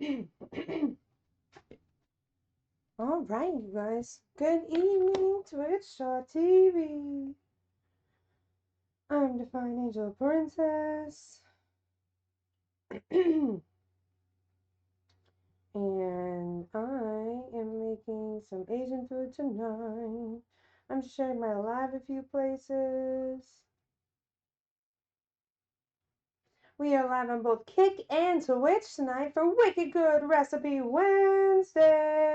All right, you guys. Good evening, Twitch.tv. I'm Divine Angel Princess. And I am making some Asian food tonight. I'm just sharing my live a few places. We are live on both Kick and Twitch tonight for Wicked Good Recipe Wednesday.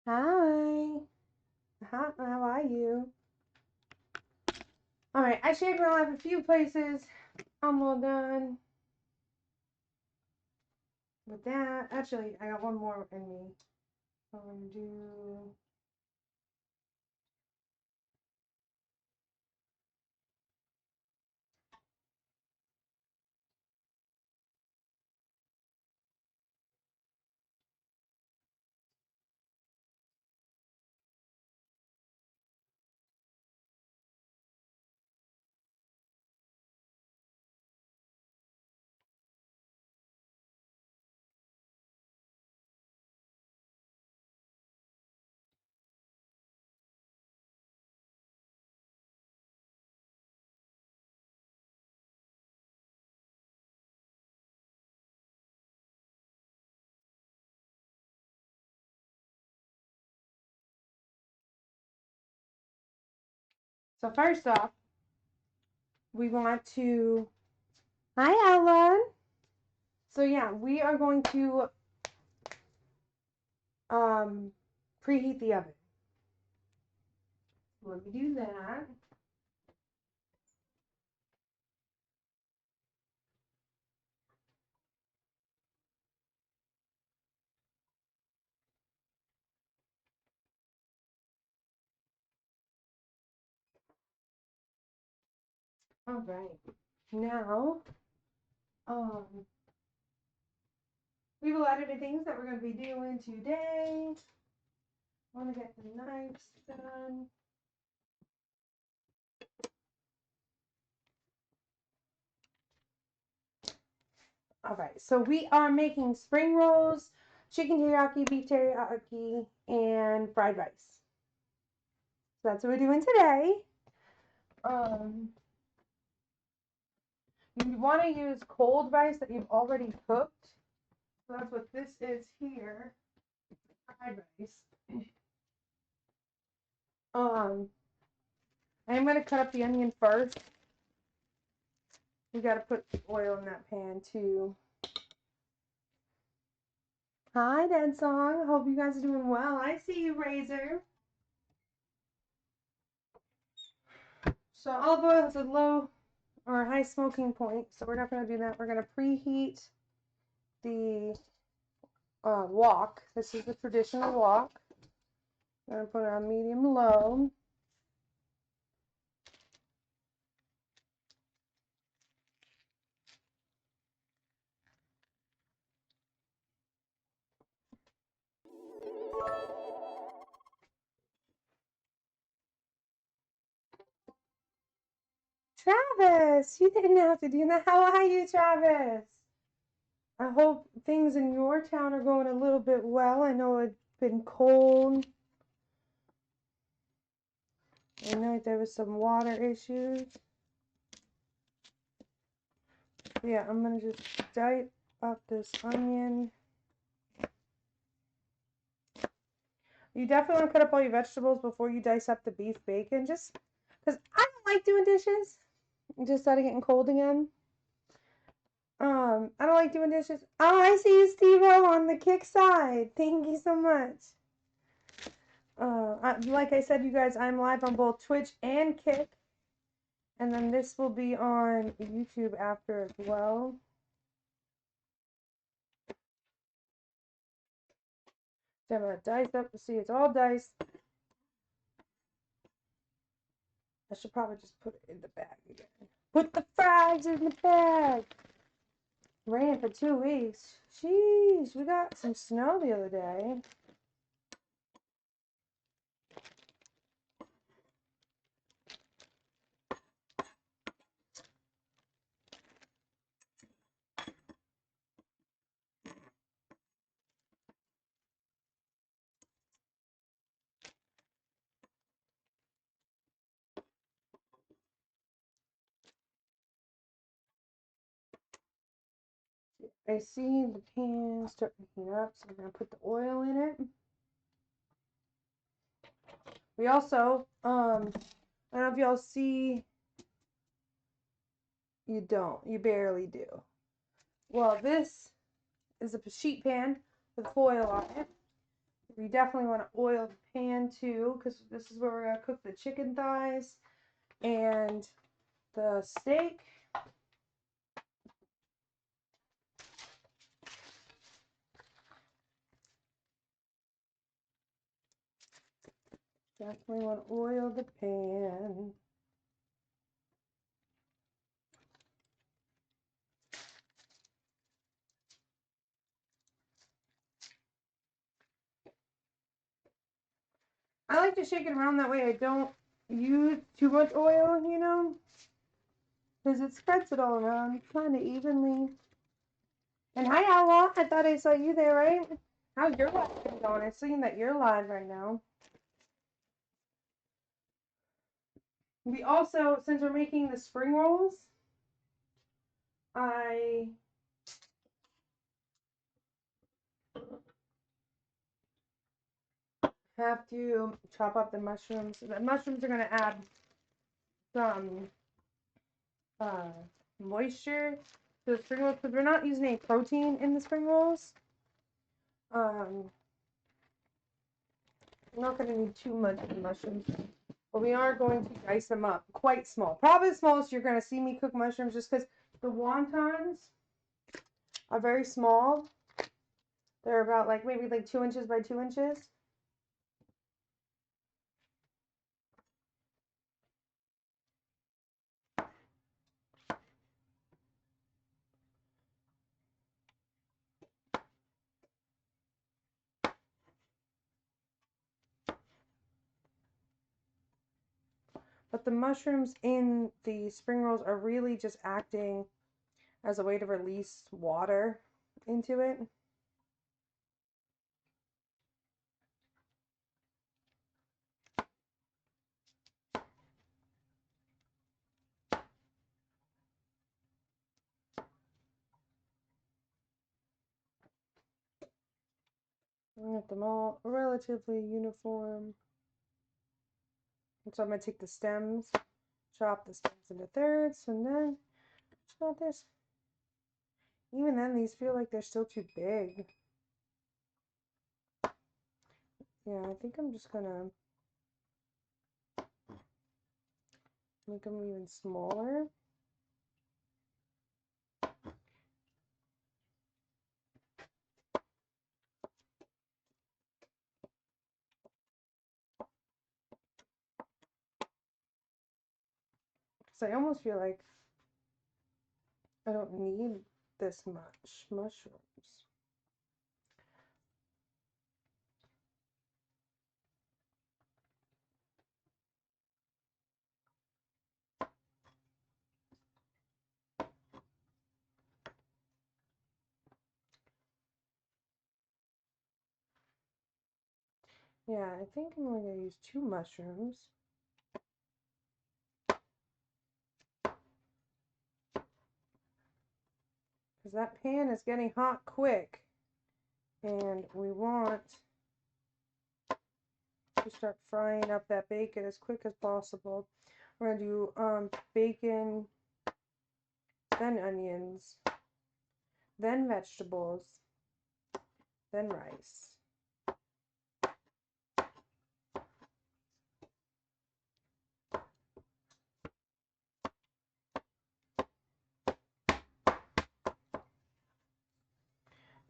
Hi. How are you? All right, I shared my live a few places. I'm all done with that. Actually, I got one more in me. I'm gonna do. So first off, we want to. Hi, Ellen. So yeah, we are going to preheat the oven. Let me do that. All right. Now, um, we have a lot of the things that we're going to be doing today. I want to get the knives done. All right, so we are making spring rolls, chicken teriyaki, beef teriyaki, and fried rice. So that's what we're doing today. You want to use cold rice that you've already cooked. So that's what this is here, fried rice. I'm going to cut up the onion first. We got to put oil in that pan too. Hi, Dead Song. Hope you guys are doing well. I see you, Razor. So olive oil is a low or high smoking point, so we're not going to do that. We're going to preheat the wok. This is the traditional wok. I'm going to put it on medium low. Travis, you didn't have to do that. How are you, Travis? I hope things in your town are going a little bit well. I know it's been cold. I know there was some water issues. Yeah, I'm going to just dice up this onion. You definitely want to cut up all your vegetables before you dice up the beef bacon, just because I don't like doing dishes. Just started getting cold again. I don't like doing dishes. Oh, I see you, Steve-O, on the Kick side. Thank you so much. Like I said, you guys, I'm live on both Twitch and Kick. And then this will be on YouTube after as well. So I'm going to dice up to see it's all diced. I should probably just put it in the bag again. Put the fries in the bag. Rain for 2 weeks. Sheesh, we got some snow the other day. I see the pan start heating up, so I'm going to put the oil in it. We also, I don't know if y'all see, you don't, you barely do. Well, this is a sheet pan with foil on it. You definitely want to oil the pan too, because this is where we're going to cook the chicken thighs and the steak. Definitely want to oil the pan. I like to shake it around that way I don't use too much oil, you know, because it spreads it all around kind of evenly. And hi, Outlaw. I thought I saw you there, right? How's your live been going? I'm seeing that you're live right now. We also, since we're making the spring rolls, I have to chop up the mushrooms. The mushrooms are going to add some moisture to the spring rolls because we're not using any protein in the spring rolls. We're not going to need too much of the mushrooms, but we are going to dice them up quite small. Probably the smallest you're going to see me cook mushrooms, just because the wontons are very small. They're about like maybe like 2 inches by 2 inches. But the mushrooms in the spring rolls are really just acting as a way to release water into it. Get them all relatively uniform. And so I'm going to take the stems, chop the stems into thirds, and then chop this. Even then, these feel like they're still too big. Yeah, I think I'm just going to make them even smaller. Because I almost feel like I don't need this much mushrooms. Yeah, I think I'm only going to use 2 mushrooms. Because that pan is getting hot quick. And we want to start frying up that bacon as quick as possible. We're going to do bacon, then onions, then vegetables, then rice.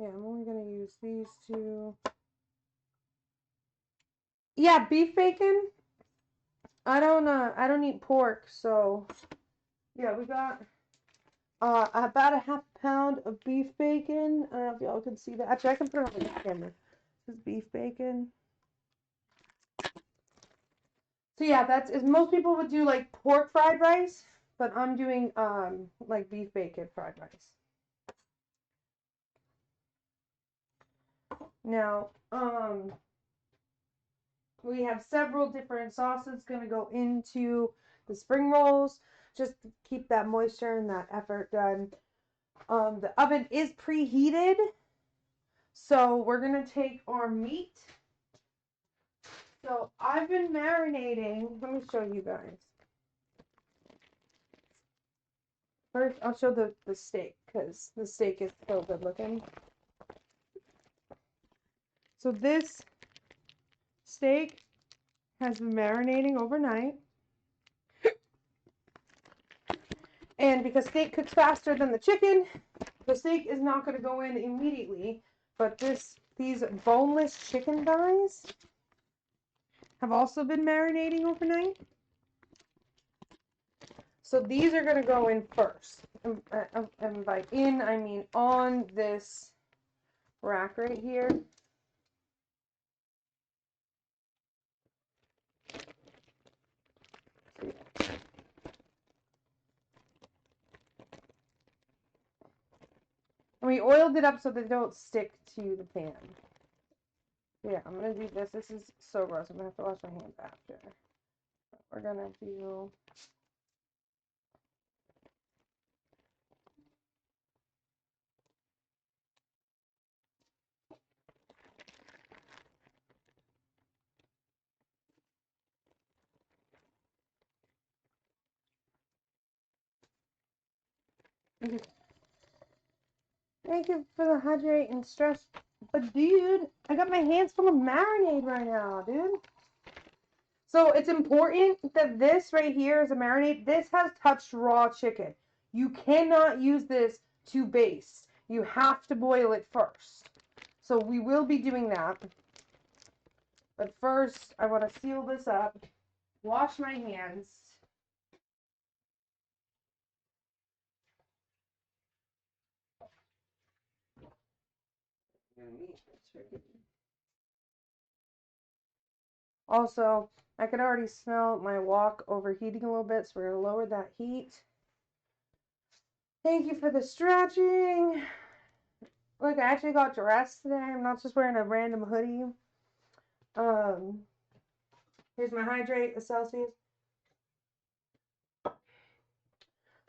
Yeah, I'm only going to use these two. Yeah, beef bacon. I don't eat pork, so yeah, we got about a half pound of beef bacon. I don't know if y'all can see that. Actually, I can put it on the camera. This is beef bacon. So yeah, most people would do like pork fried rice, but I'm doing like beef bacon fried rice. Now, we have several different sauces gonna go into the spring rolls, just to keep that moisture and that effort done. The oven is preheated, so we're gonna take our meat. So I've been marinating. Let me show you guys. First, I'll show the steak, because the steak is so good looking. So this steak has been marinating overnight. And because steak cooks faster than the chicken, the steak is not going to go in immediately. But these boneless chicken thighs have also been marinating overnight. So these are going to go in first. And by in, I mean on this rack right here. And we oiled it up so they don't stick to the pan. Yeah, I'm going to do this. This is so gross. I'm going to have to wash my hands after. We're going to do... Thank you for the hydrate and stress. But dude, I got my hands full of marinade right now, dude. So it's important that this right here is a marinade. This has touched raw chicken. You cannot use this to baste. You have to boil it first. So we will be doing that. But first, I want to seal this up. Wash my hands. Also, I could already smell my wok overheating a little bit, so we're going to lower that heat. Thank you for the stretching. Look, I actually got dressed today. I'm not just wearing a random hoodie. Here's my hydrate, the Celsius.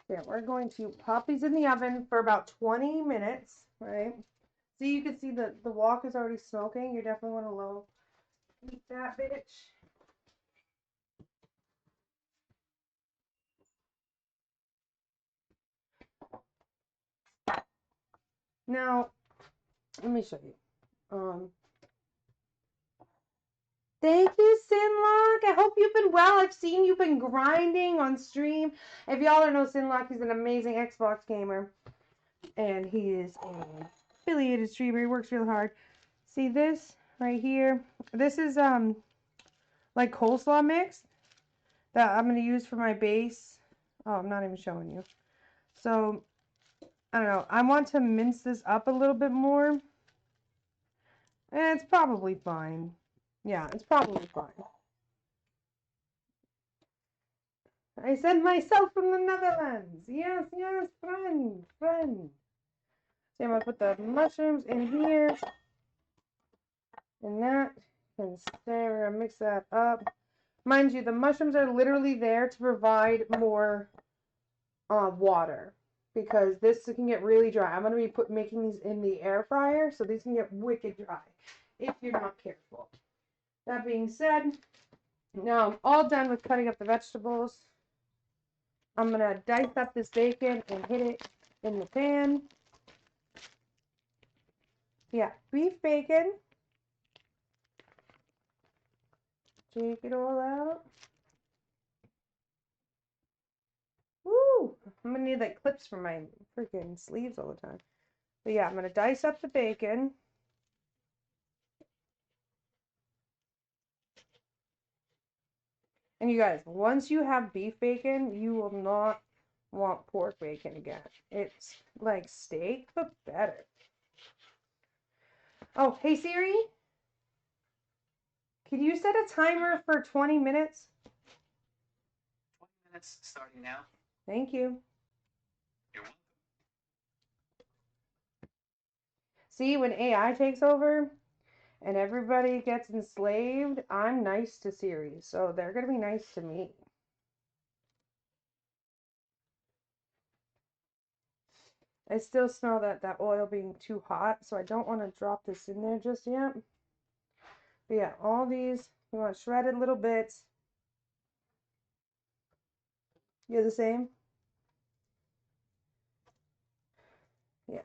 Yeah, we're going to pop these in the oven for about 20 minutes, right? So you can see the wok is already smoking. You definitely want to low heat that bitch. Now, let me show you. Thank you, Sinlock. I hope you've been well. I've seen you've been grinding on stream. If y'all don't know Sinlock, he's an amazing Xbox gamer. And he is an affiliated streamer. He works really hard. See this right here? This is like coleslaw mix that I'm going to use for my base. Oh, I'm not even showing you. So, I don't know. I want to mince this up a little bit more. And it's probably fine. Yeah, it's probably fine. I sent myself from the Netherlands. Yes, yes, friend. So I'm going to put the mushrooms in here. And that can stay. We're going to mix that up. Mind you, the mushrooms are literally there to provide more water. Because this can get really dry. I'm going to be making these in the air fryer. So these can get wicked dry. If you're not careful. That being said, now I'm all done with cutting up the vegetables. I'm gonna dice up this bacon and hit it in the pan. Yeah, beef bacon. Take it all out. Woo! I'm gonna need like clips for my freaking sleeves all the time. But yeah, I'm gonna dice up the bacon. And you guys, once you have beef bacon, you will not want pork bacon again. It's like steak, but better. Oh, hey Siri, can you set a timer for 20 minutes? 20 minutes starting now. Thank you. You're welcome. See, when AI takes over and everybody gets enslaved, I'm nice to Siri, so they're gonna be nice to me. I still smell that oil being too hot, so I don't want to drop this in there just yet. But yeah, all these, you want shredded little bits. You're the same? Yeah.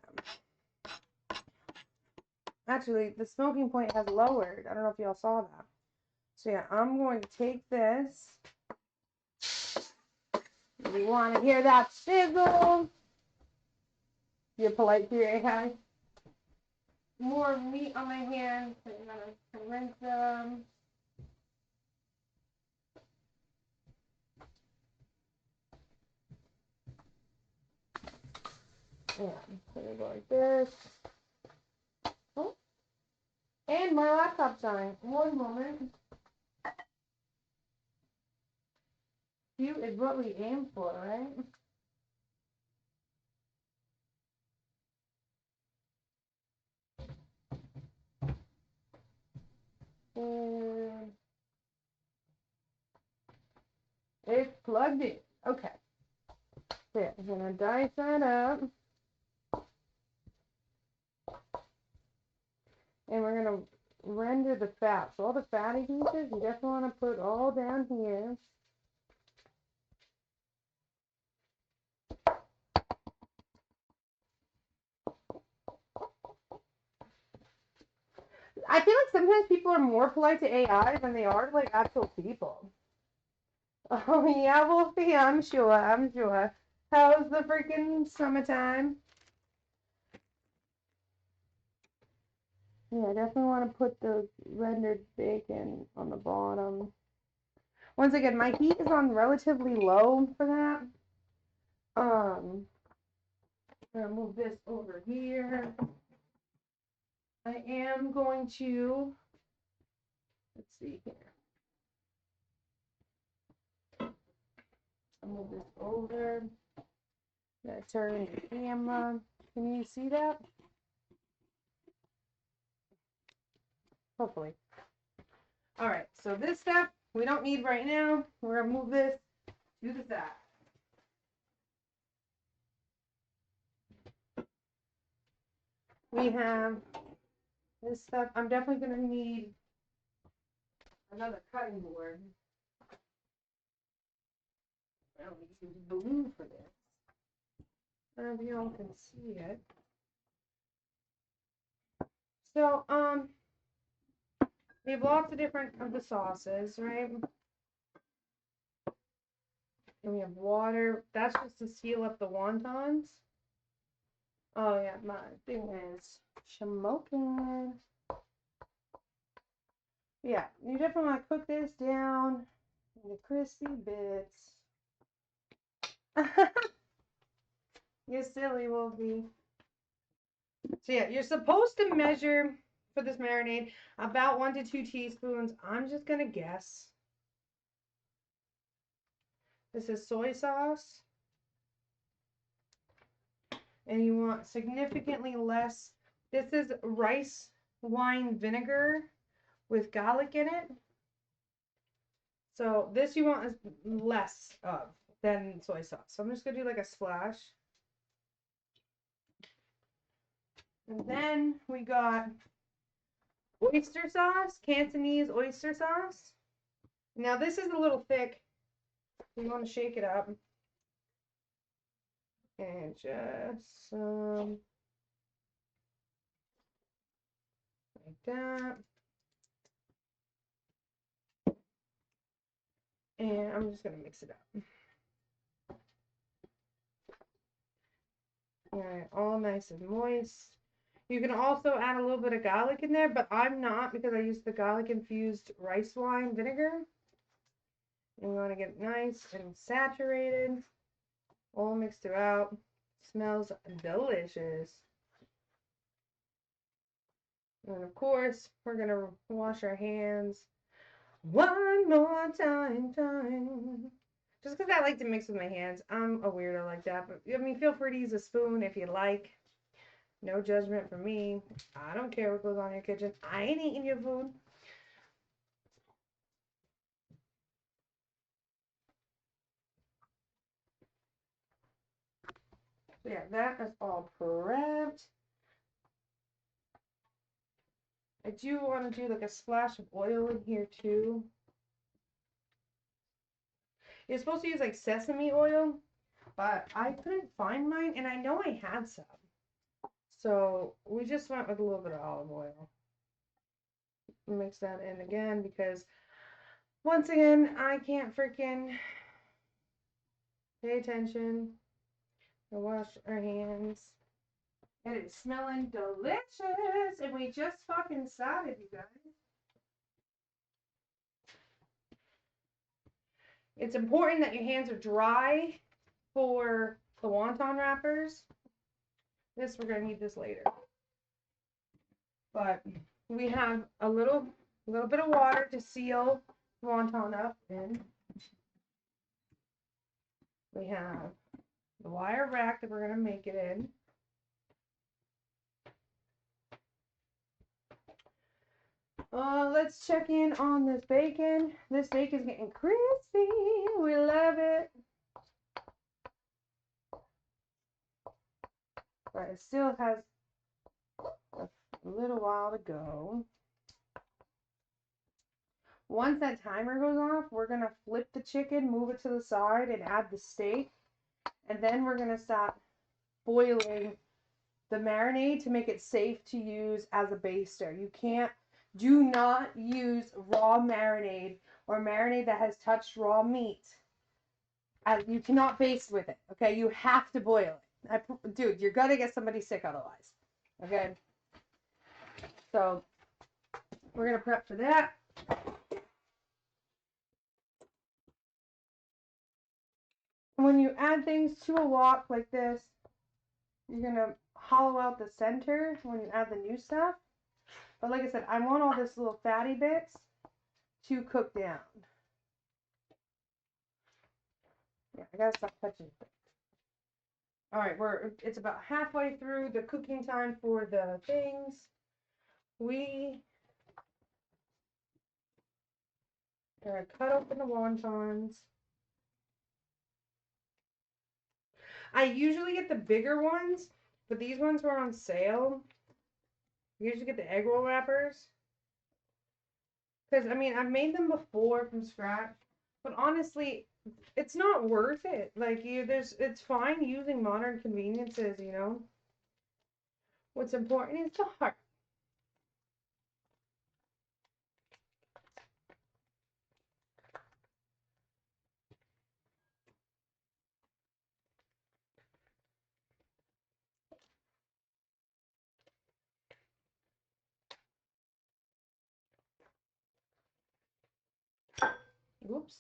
Actually, the smoking point has lowered. I don't know if y'all saw that. So yeah, I'm going to take this. You want to hear that sizzle? You're polite to your AI. More meat on my hands. So I'm gonna rinse them. Yeah, put it like this. Oh, and my laptop's dying. One moment. Cute is what we aim for, right? And it's plugged in. Okay. So yeah, I'm gonna dice that up. And we're gonna render the fat. So all the fatty pieces, you definitely want to put all down here. I feel like sometimes people are more polite to AI than they are to like actual people. Oh yeah, Wolfie, I'm sure, I'm sure. How's the freaking summertime? Yeah, I definitely want to put the rendered bacon on the bottom. Once again, my heat is on relatively low for that. I'm gonna move this over here. I am going to, let's see here. I'll move this over. Gonna turn the camera. Can you see that? Hopefully. All right, so this step we don't need right now. We're gonna move this to the side. We have this stuff. I'm definitely gonna need another cutting board. I don't use a balloon for this. I don't know if you all can see it. So, we have lots of different of the sauces, right? And we have water. That's just to seal up the wontons. Oh yeah, my thing is smoking. Yeah, you definitely want to cook this down in the crispy bits. You're silly, Wolfie. So yeah, you're supposed to measure for this marinade about 1 to 2 teaspoons. I'm just gonna guess. This is soy sauce. And you want significantly less. This is rice wine vinegar with garlic in it. So this you want is less of than soy sauce. So I'm just gonna do like a splash. And then we got oyster sauce, Cantonese oyster sauce. Now this is a little thick. You want to shake it up. And just some like that. And I'm just going to mix it up. Alright, all nice and moist. You can also add a little bit of garlic in there, but I'm not because I used the garlic infused rice wine vinegar. And we want to get it nice and saturated. All mixed throughout. Smells delicious. And of course, we're going to wash our hands one more time. Just because I like to mix with my hands. I'm a weirdo like that. But I mean, feel free to use a spoon if you like. No judgment from me. I don't care what goes on in your kitchen. I ain't eating your food. So yeah, that is all prepped. I do want to do like a splash of oil in here too. You're supposed to use like sesame oil, but I couldn't find mine and I know I had some. So we just went with a little bit of olive oil. Mix that in again because once again, I can't freaking pay attention and wash our hands. And it's smelling delicious. And we just fucking started, you guys. It's important that your hands are dry for the wonton wrappers. This, we're going to need this later. But we have a little bit of water to seal wonton up in. We have the wire rack that we're going to make it in. Let's check in on this bacon. This bacon's getting crispy. We love it. But it still has a little while to go. Once that timer goes off, we're going to flip the chicken, move it to the side, and add the steak. And then we're going to start boiling the marinade to make it safe to use as a baster. Do not use raw marinade or marinade that has touched raw meat. You cannot baste with it, okay? You have to boil it. Dude, you're going to get somebody sick otherwise, okay? So, we're going to prep for that. When you add things to a wok like this, you're going to hollow out the center when you add the new stuff. But like I said, I want all this little fatty bits to cook down. Yeah, I gotta stop touching it. Alright, it's about halfway through the cooking time for the things. We are gonna cut open the wontons. I usually get the bigger ones, but these ones were on sale. I usually get the egg roll wrappers. Because, I mean, I've made them before from scratch. But honestly, it's not worth it. Like, it's fine using modern conveniences, you know? What's important is the heart. Oops.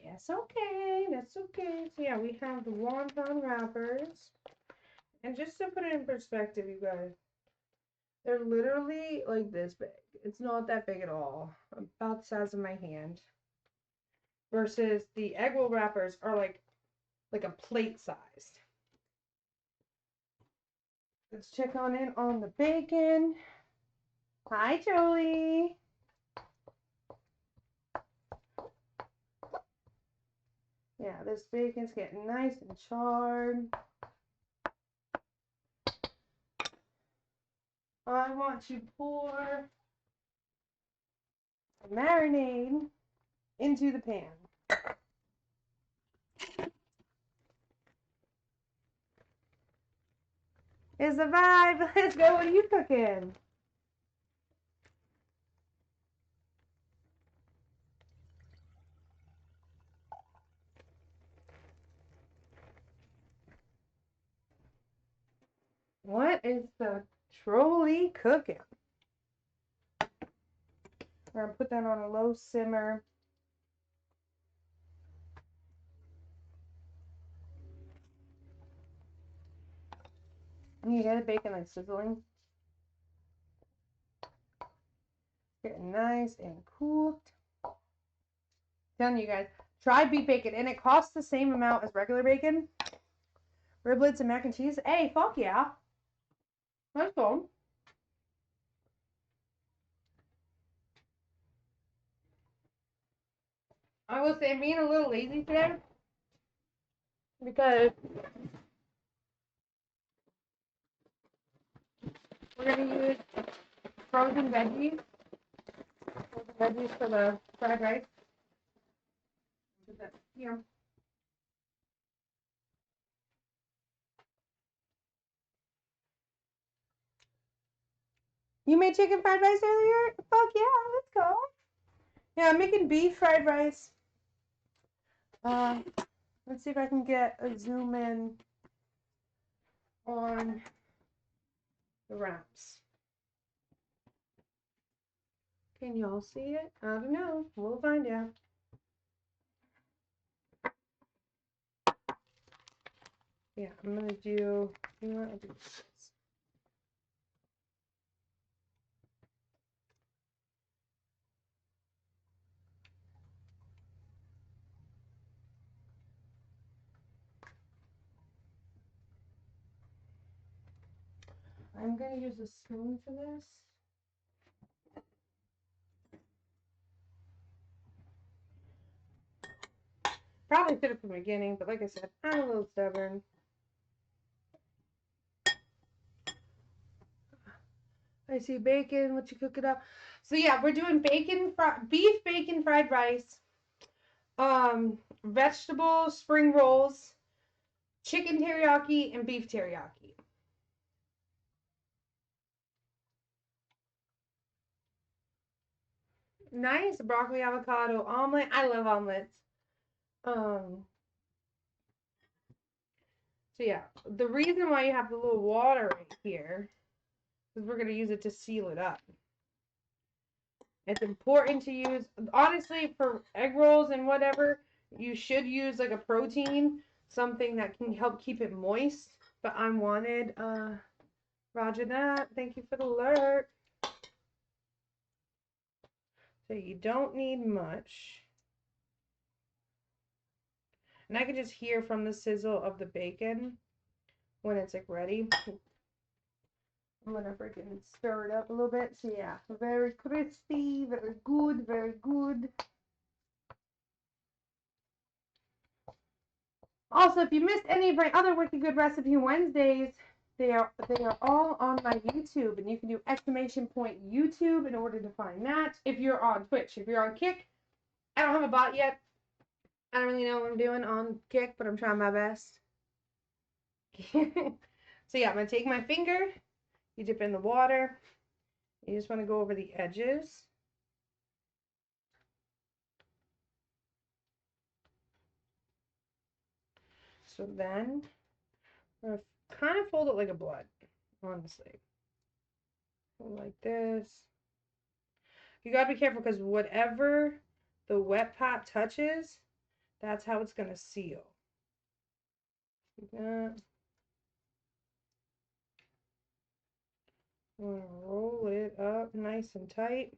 That's okay. That's okay. So yeah, we have the wonton wrappers. And just to put it in perspective, you guys, they're literally like this big. It's not that big at all. About the size of my hand. Versus the egg roll wrappers are like a plate sized. Let's check in on the bacon. Hi, Jolie. Yeah, this bacon's getting nice and charred. I want to pour the marinade into the pan. It's a vibe. Let's go. What are you cooking? What is the trolley cooking? We're gonna put that on a low simmer. And you get the bacon like sizzling. Getting nice and cooked. Telling you guys, try beef bacon, and it costs the same amount as regular bacon. Riblets and mac and cheese. Hey, fuck yeah. Let's go. I will say I'm being a little lazy today because we're gonna use frozen veggies. Frozen veggies for the fried rice. Put that here. You made chicken fried rice earlier? Fuck yeah, let's go. Yeah, I'm making beef fried rice. Let's see if I can get a zoom in on the wraps. Can y'all see it? I don't know. We'll find out. Yeah, I'm gonna do. You know what? I'll do this. I'm gonna use a spoon for this. Probably should have from the beginning, but like I said, I'm a little stubborn. I see bacon. What you cooking up? So yeah, we're doing beef bacon fried rice, vegetables, spring rolls, chicken teriyaki, and beef teriyaki. Nice broccoli avocado omelet. I love omelets. Um, so yeah, the reason why you have the little water right here is we're gonna use it to seal it up. It's important to use, honestly, for egg rolls and whatever, you should use like a protein, something that can help keep it moist. But I wanted, Roger that. Thank you for the alert. So you don't need much. And I can just hear from the sizzle of the bacon when it's like ready. I'm gonna freaking stir it up a little bit. So yeah, very crispy, very good, very good. Also, if you missed any of my other Wicked Good Recipe Wednesdays, they are all on my YouTube, and you can do exclamation point YouTube in order to find that. If you're on Twitch, if you're on Kick, I don't have a bot yet. I don't really know what I'm doing on Kick, but I'm trying my best. So yeah, I'm gonna take my finger. You dip in the water. You just want to go over the edges. So then, I'm gonna kind of fold it like a blood, honestly. Like this. You gotta be careful because whatever the wet pot touches, that's how it's gonna seal. Like that. I'm gonna roll it up nice and tight.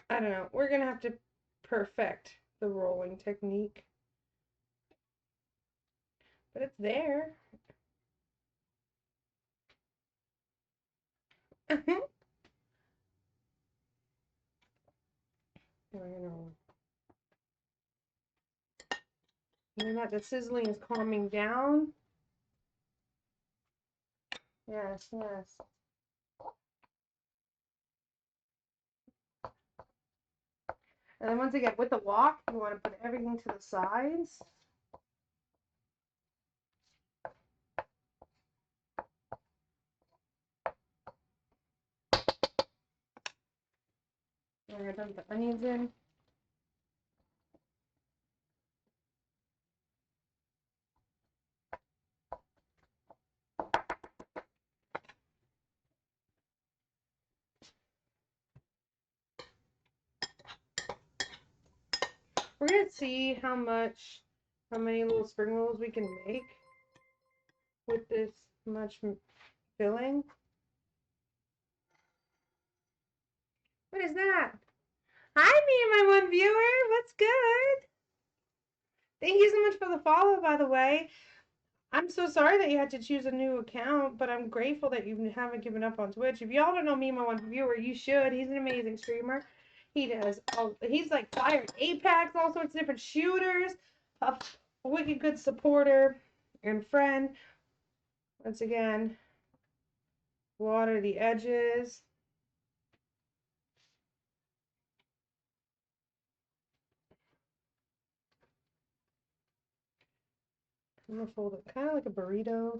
I don't know. We're gonna have to perfect the rolling technique. But it's there. Hear that? The sizzling is calming down. Yes, yes. And then once again, with the wok, you want to put everything to the sides. We're going to dump the onions in. We're going to see how many little spring rolls we can make with this much filling. What is that? Hi, me and my one viewer. What's good? Thank you so much for the follow, by the way. I'm so sorry that you had to choose a new account, but I'm grateful that you haven't given up on Twitch. If y'all don't know me and my one viewer, you should. He's an amazing streamer. He does. He's like Fire Apex, all sorts of different shooters. A wicked good supporter and friend. Once again, water the edges. I'm gonna fold it kind of like a burrito.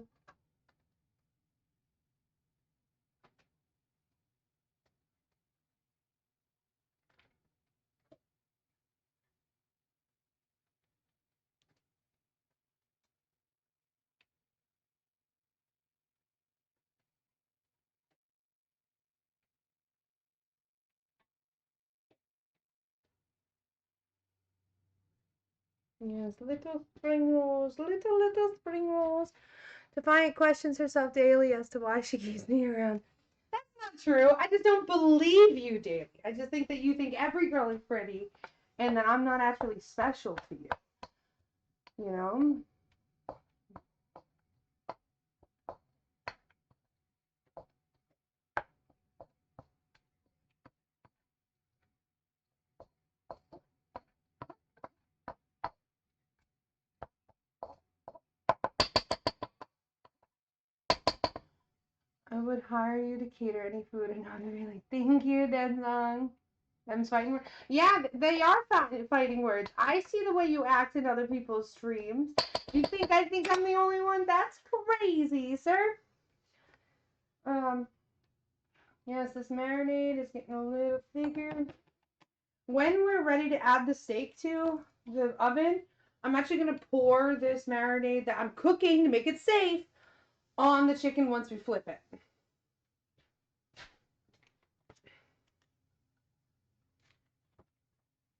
Yes, little spring rolls, little spring rolls. Defiant questions herself daily as to why she keeps me around. That's not true. I just don't believe you, Daily. I just think that you think every girl is pretty and that I'm not actually special to you. You know? I would hire you to cater any food and not really. Thank you, Dead Song. Them's fighting words. Yeah, they are fighting words. I see the way you act in other people's streams. You think I think I'm the only one? That's crazy, sir. Yes, this marinade is getting a little thicker. When we're ready to add the steak to the oven, I'm actually going to pour this marinade that I'm cooking to make it safe on the chicken once we flip it.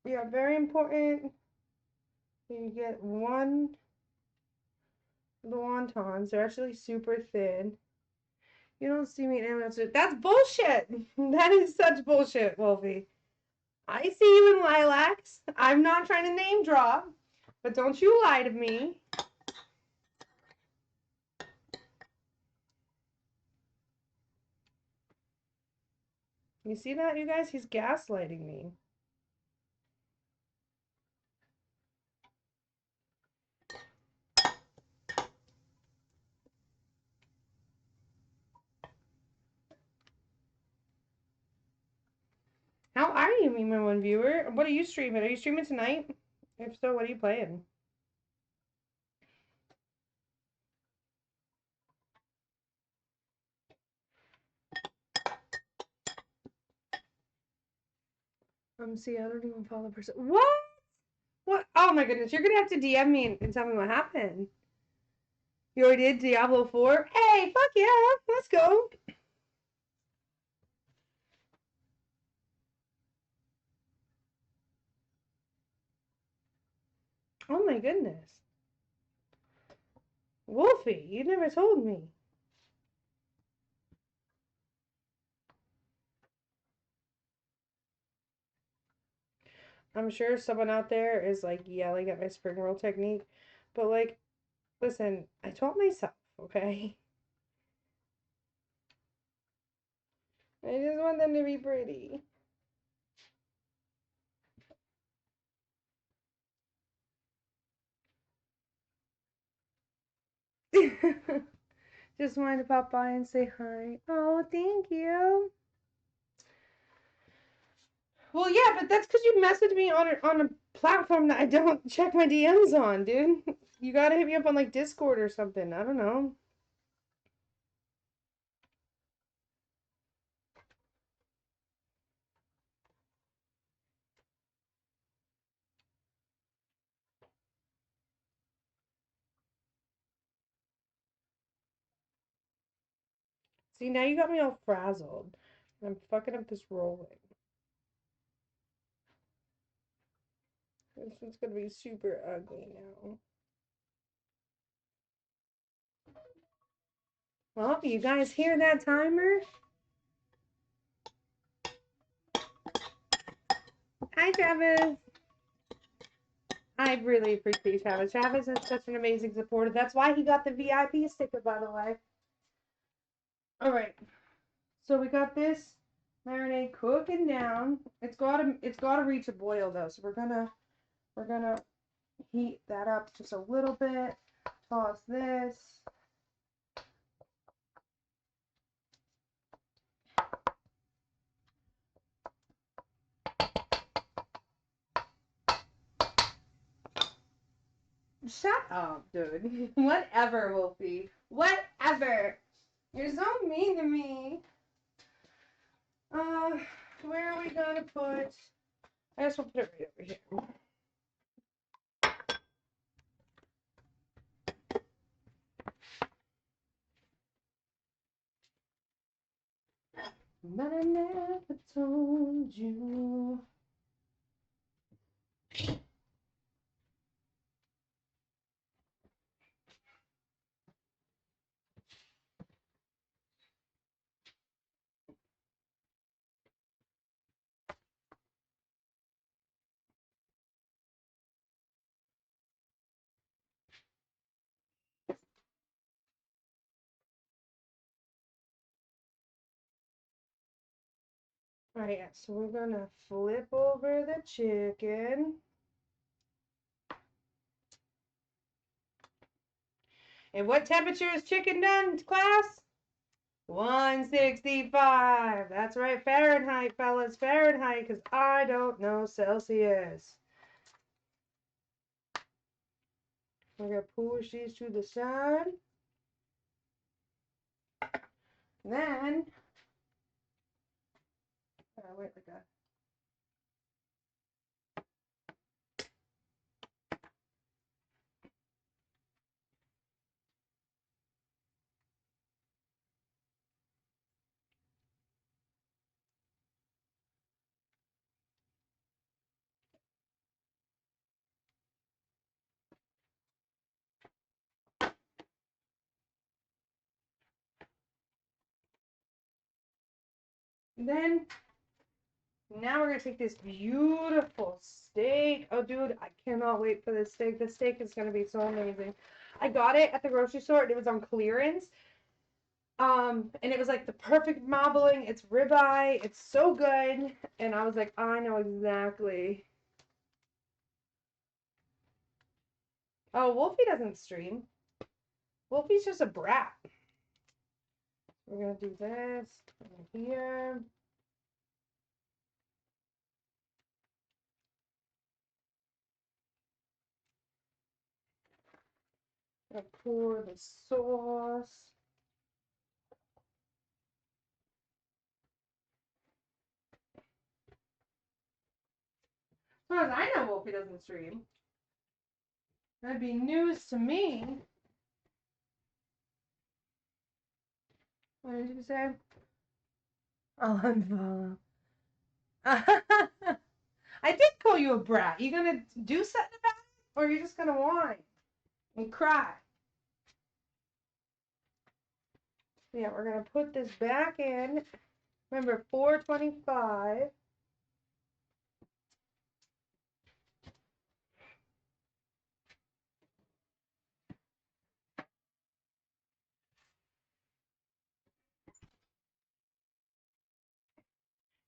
Yeah, very important. You get the wontons. They're actually super thin. You don't see me in That's bullshit. That is such bullshit, Wolfie. I see you in lilacs. I'm not trying to name drop, but don't you lie to me. You see that, you guys? He's gaslighting me. How are you, me, my one viewer? What are you streaming? Are you streaming tonight? If so, what are you playing? See, I don't even follow the person. What? What? Oh my goodness, you're gonna have to DM me and tell me what happened. You already did Diablo 4? Hey, fuck yeah, let's go. Oh my goodness. Wolfie, you never told me. I'm sure someone out there is like yelling at my spring roll technique, but like, listen, I taught myself, okay? I just want them to be pretty. Just wanted to pop by and say hi. Oh, thank you. Well, yeah, but that's because you messaged me on a platform that I don't check my DMs on, dude. You gotta hit me up on like Discord or something. I don't know. See, now you got me all frazzled. I'm fucking up this rolling. This one's gonna be super ugly now. Well, you guys hear that timer? Hi, Travis. I really appreciate Travis. Travis is such an amazing supporter. That's why he got the VIP sticker, by the way. All right. So we got this marinade cooking down. It's gotta reach a boil though. So we're gonna heat that up just a little bit. Toss this. Shut up, dude. Whatever, Wolfie. Whatever. You're so mean to me. Where are we gonna put? I guess we'll put it right over here. But I never told you. Alright, yeah, so we're gonna flip over the chicken. And what temperature is chicken done, class? 165. That's right, Fahrenheit, fellas. Fahrenheit, because I don't know Celsius. We're going to push these to the side. Then, wait, like that. Then, now we're going to take this beautiful steak. Oh, dude, I cannot wait for this steak. This steak is going to be so amazing. I got it at the grocery store, and it was on clearance. And it was like the perfect marbling. It's ribeye. It's so good. And I was like, I know exactly. Oh, Wolfie doesn't stream. Wolfie's just a brat. We're gonna do this right here. Gonna pour the sauce. As far as I know, Wolfie doesn't stream. That'd be news to me. What did you say? I'll unfollow. I did call you a brat. You gonna do something about it? Or are you just gonna whine and cry? Yeah, we're gonna put this back in. Remember, 425.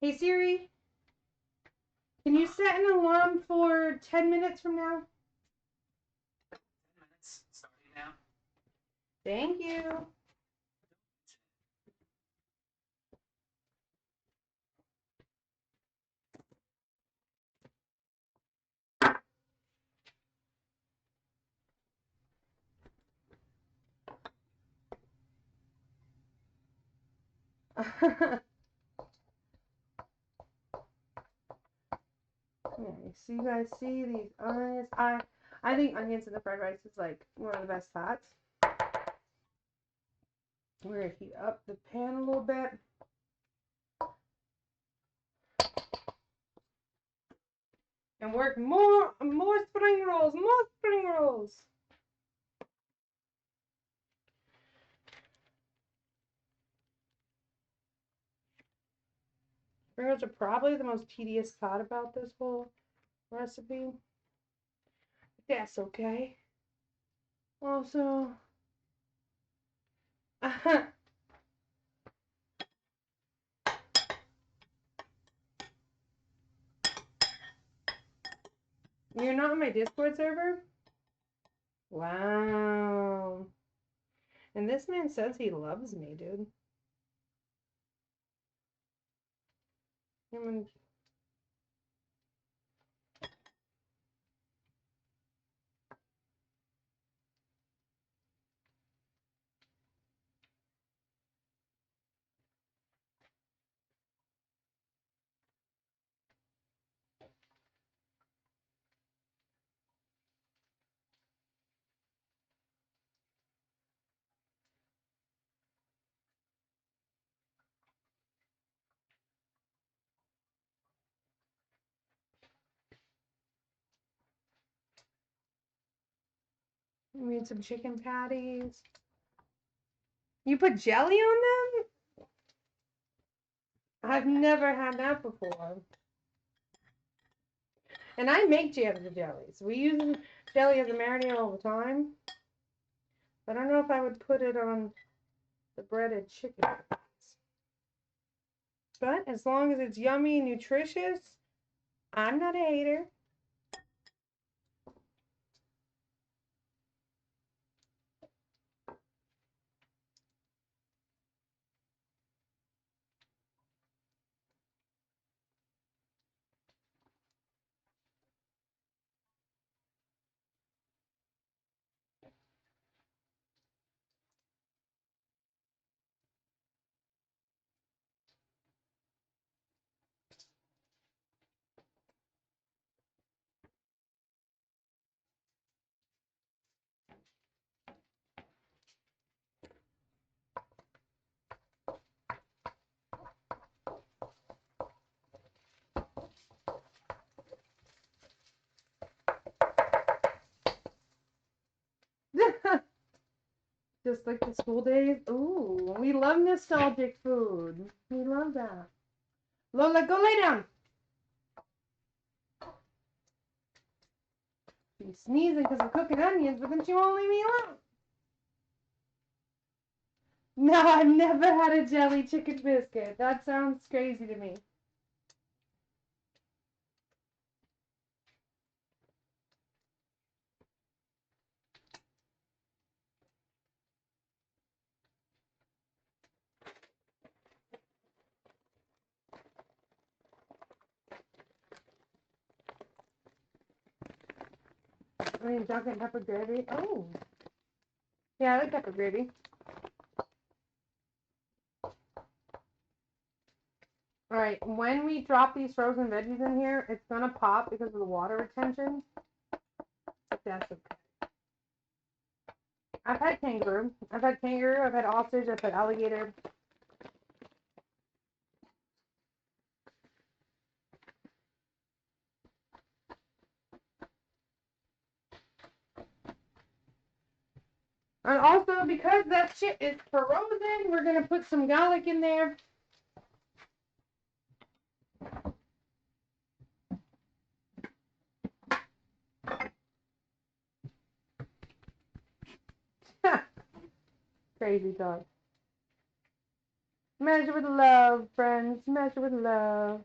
Hey Siri, can you set an alarm for 10 minutes from now? 10 minutes starting now. Thank you. Yeah, so you guys see these onions? I think onions in the fried rice is like one of the best fats. We're gonna heat up the pan a little bit. And work more spring rolls, more spring rolls. Spring rolls are probably the most tedious part about this whole recipe. That's okay. Also, you're not on my Discord server? Wow. And this man says he loves me, dude. We made some chicken patties. You put jelly on them? I've never had that before. And I make jams with jellies. We use jelly as a marinade all the time. But I don't know if I would put it on the breaded chicken patties. But as long as it's yummy and nutritious, I'm not a hater. Just like the school days. Ooh, we love nostalgic food. We love that. Lola, go lay down. She's sneezing because we're cooking onions, but then she won't leave me alone. No, I've never had a jelly chicken biscuit. That sounds crazy to me. I mean, chocolate pepper gravy. Oh. Yeah, I like pepper gravy. Alright, when we drop these frozen veggies in here, it's gonna pop because of the water retention. But that's okay. I've had kangaroo. I've had ostrich, I've had alligator. And also, because that shit is frozen, we're gonna put some garlic in there. Crazy dog. Measure with love, friends. Measure with love.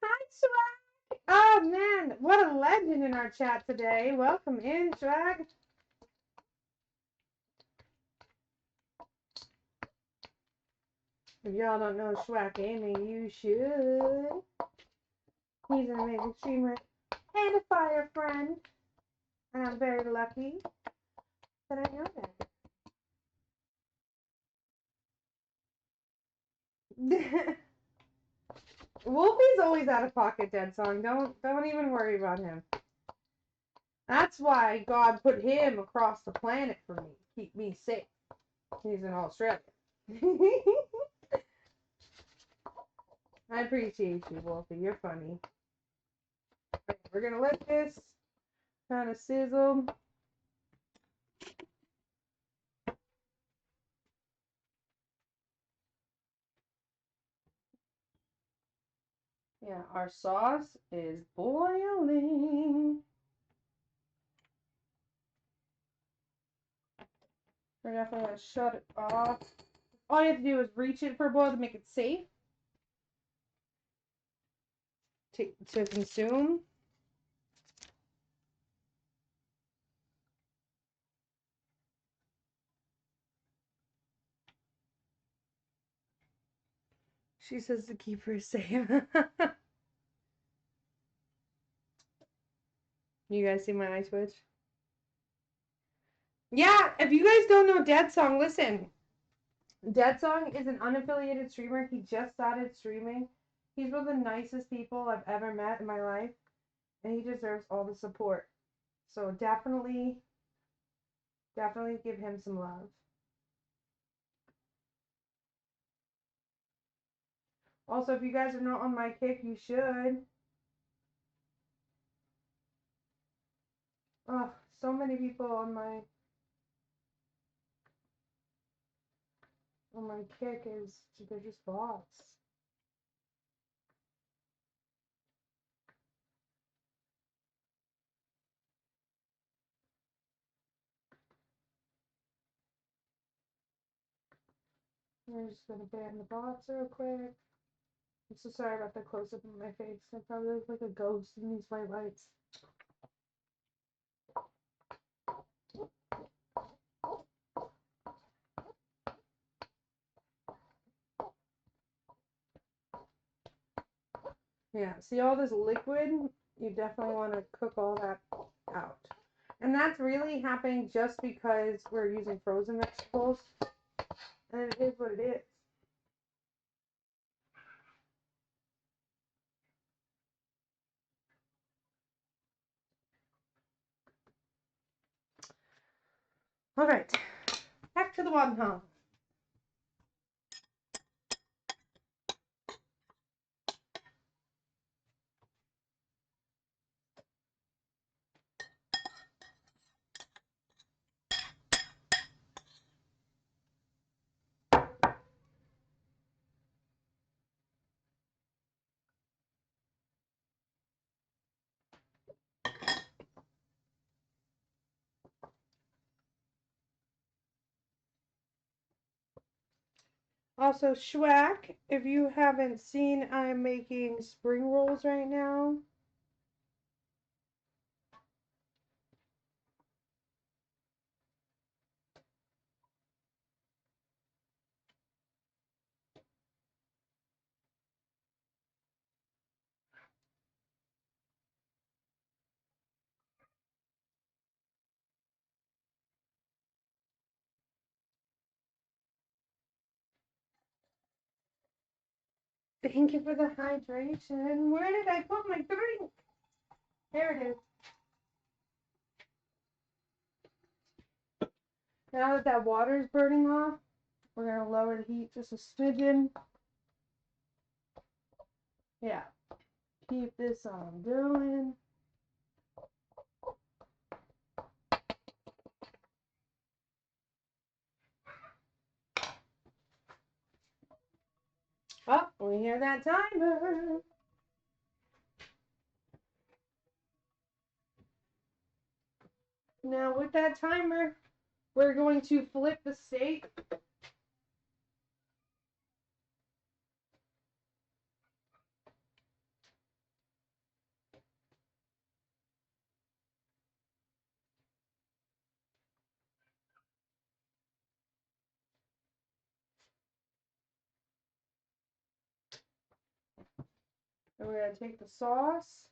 Hi, Swag. Oh, legend in our chat today. Welcome in, Schwag. If y'all don't know Schwag Gaming, you should. He's an amazing streamer and a fire friend. And I'm very lucky that I know that. Wolfie's always out of pocket, Dead Song. Don't even worry about him. That's why God put him across the planet for me. Keep me safe. He's in Australia. I appreciate you, Wolfie. You're funny. Okay, we're gonna let this kind of sizzle. Yeah, our sauce is boiling. We're definitely gonna shut it off. All you have to do is reach it for a boil to make it safe to consume. She says to keep her safe. You guys see my eye twitch? Yeah, if you guys don't know Dead Song, listen. Dead Song is an unaffiliated streamer. He just started streaming. He's one of the nicest people I've ever met in my life. And he deserves all the support. So definitely give him some love. Also, if you guys are not on my kick, you should. Oh, so many people on my kick they're just bots. I'm just gonna ban the bots real quick. I'm so sorry about the close up of my face. I probably look like a ghost in these white lights. Yeah, see all this liquid? You definitely want to cook all that out. And that's really happening just because we're using frozen vegetables. And it is what it is. All right, back to the wonton. Also, Schwack, if you haven't seen, I'm making spring rolls right now. Thank you for the hydration. Where did I put my drink? There it is. Now that that water is burning off, we're going to lower the heat just a smidgen. Yeah. Keep this on going. Oh, we hear that timer. Now with that timer, we're going to flip the steak. And we're going to take the sauce.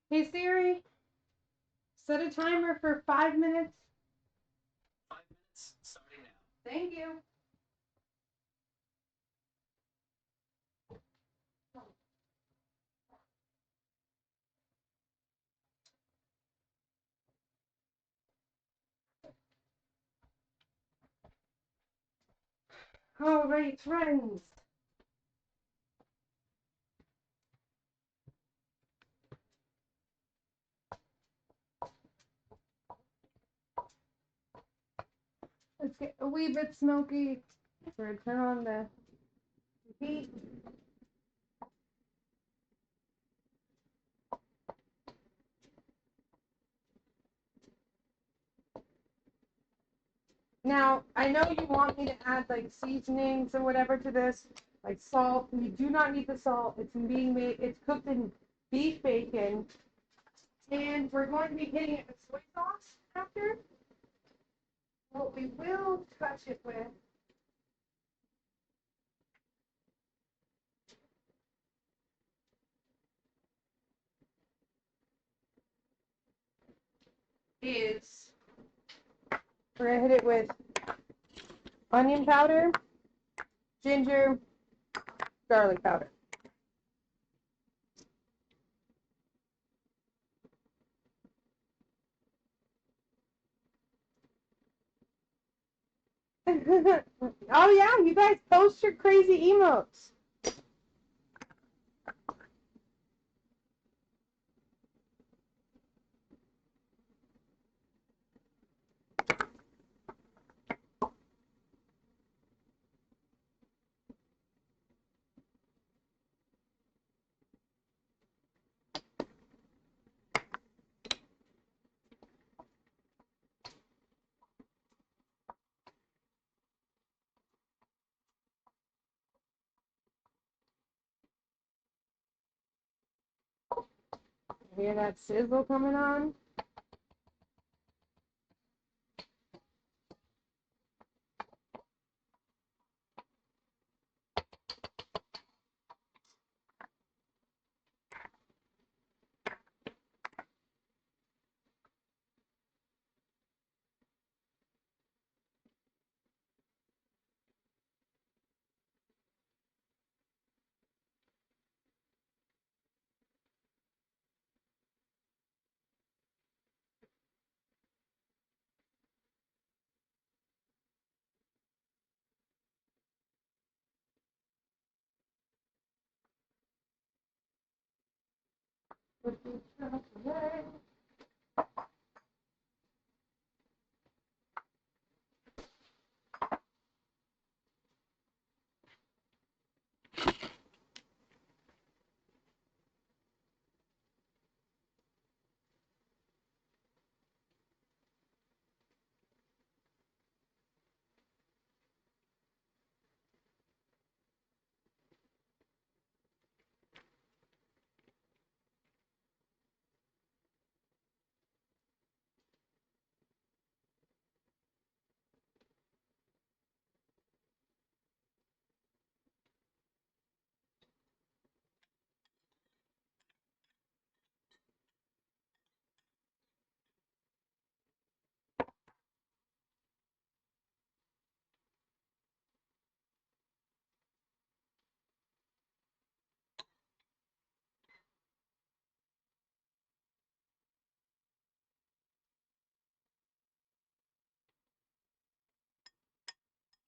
Hey Siri, set a timer for 5 minutes. 5 minutes starting now. Thank you. All right, friends. Let's get a wee bit smoky. We're going to turn on the heat. Now, I know you want me to add like seasonings or whatever to this, like salt. You do not need the salt. It's being made, it's cooked in beef bacon. And we're going to be hitting it with soy sauce after. What we will touch it with is we're going to hit it with onion powder, ginger, garlic powder. Oh yeah, you guys post your crazy emotes. Hear that sizzle coming on?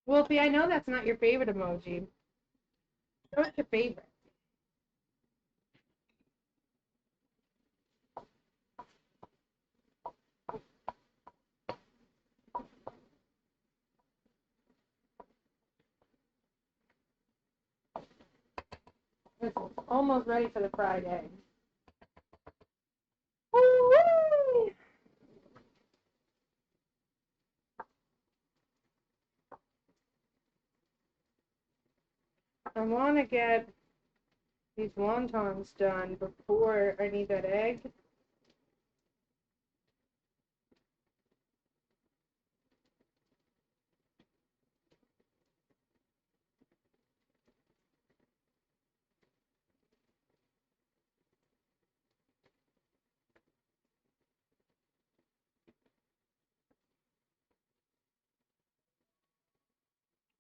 Wolfie, I know that's not your favorite emoji. What's your favorite? It's almost ready for the fried egg. Woo-wee! I want to get these wontons done before I need that egg.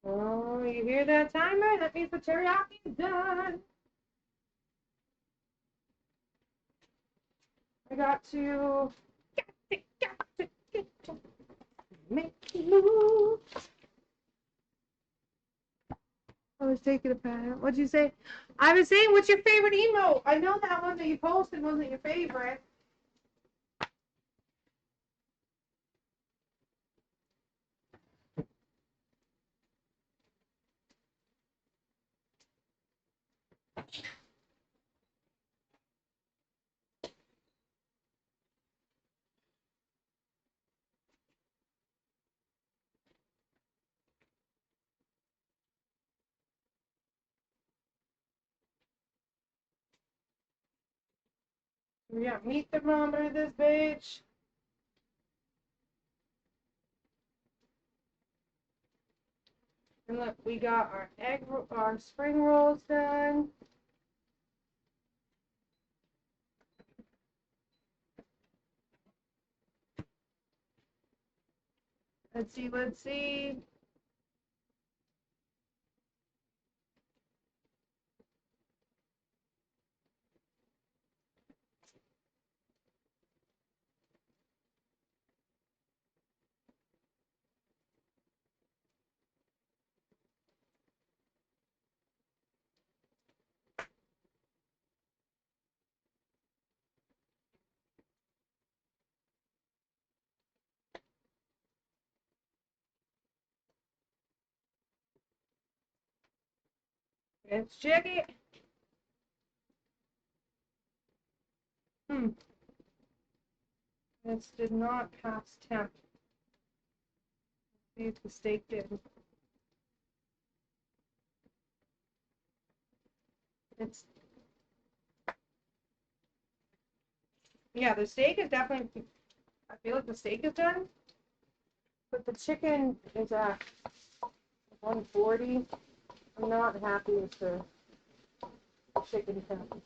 Oh, you hear that timer? That means the teriyaki is done. I got to make a move. I was taking a pat. What'd you say? I was saying, what's your favorite emote? I know that one that you posted wasn't your favorite. We got meat thermometer this bitch. And look, we got our spring rolls done. Let's see. Let's check it. This did not pass temp. See if the steak did. Yeah, the steak is definitely, I feel like the steak is done, but the chicken is at 140. I'm not happy with the chicken temp.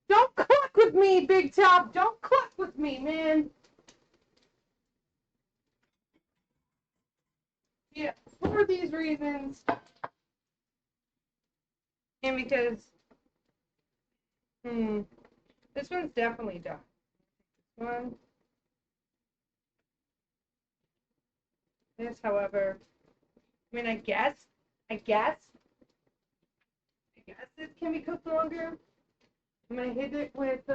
Don't cluck with me, Big Top. Don't cluck with me, man. Yeah, for these reasons, and because, this one's definitely done. This, however, I mean, I guess it can be cooked longer. I'm gonna hit it with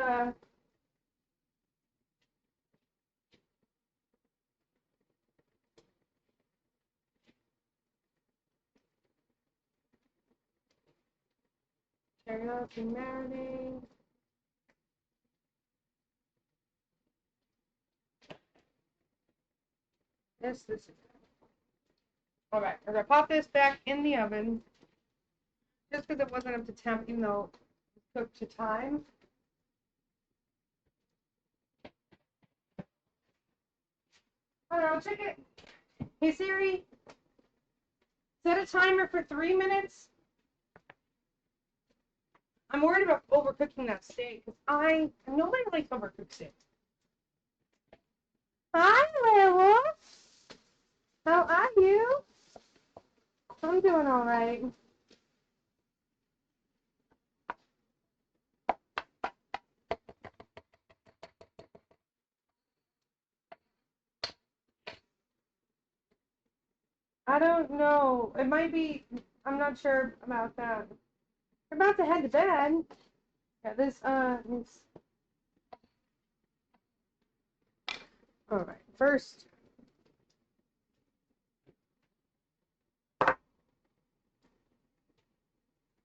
teriyaki marinade. This is all right. I'm gonna pop this back in the oven, just because it wasn't up to temp, even though it's cooked to time. I don't know. Check it. Hey Siri, set a timer for 3 minutes. I'm worried about overcooking that steak because nobody likes overcooked steak. Hi, Werewolf. How are you? I'm doing all right. I don't know. It might be. I'm not sure about that. We're about to head to bed. Yeah, this is. All right. First,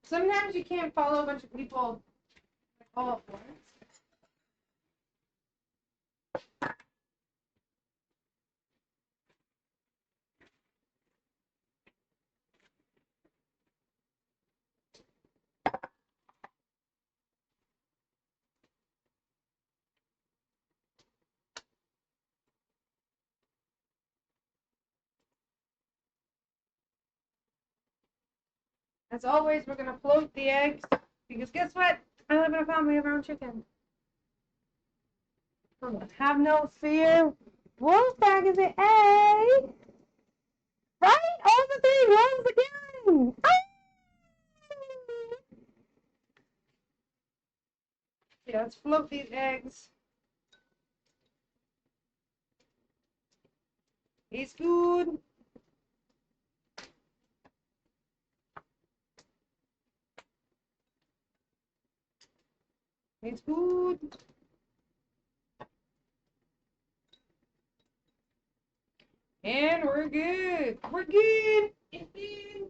sometimes you can't follow a bunch of people all at once. As always, we're gonna float the eggs because guess what? I live in a family of our own chicken. Have no fear. Wolfgang is an A. Right? All the three rolls again. Ah! Yeah, let's float these eggs. It's good. It's good. And we're good. We're good. It's good.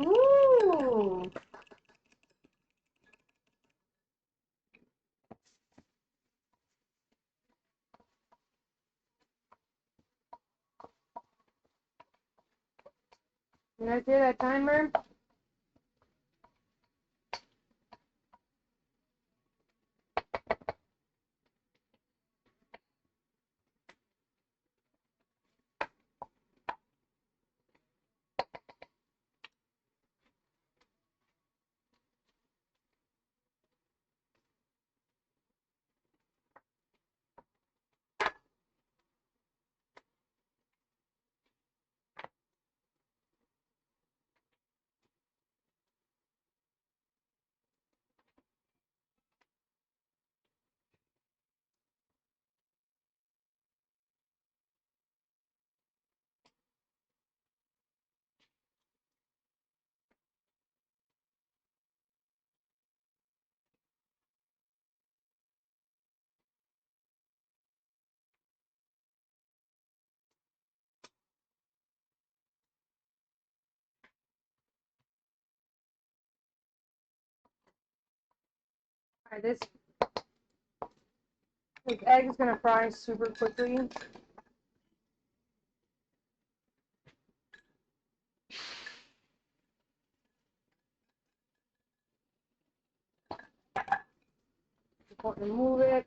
Ooh. Did I see that timer? Alright, this egg is gonna fry super quickly. Important to move it.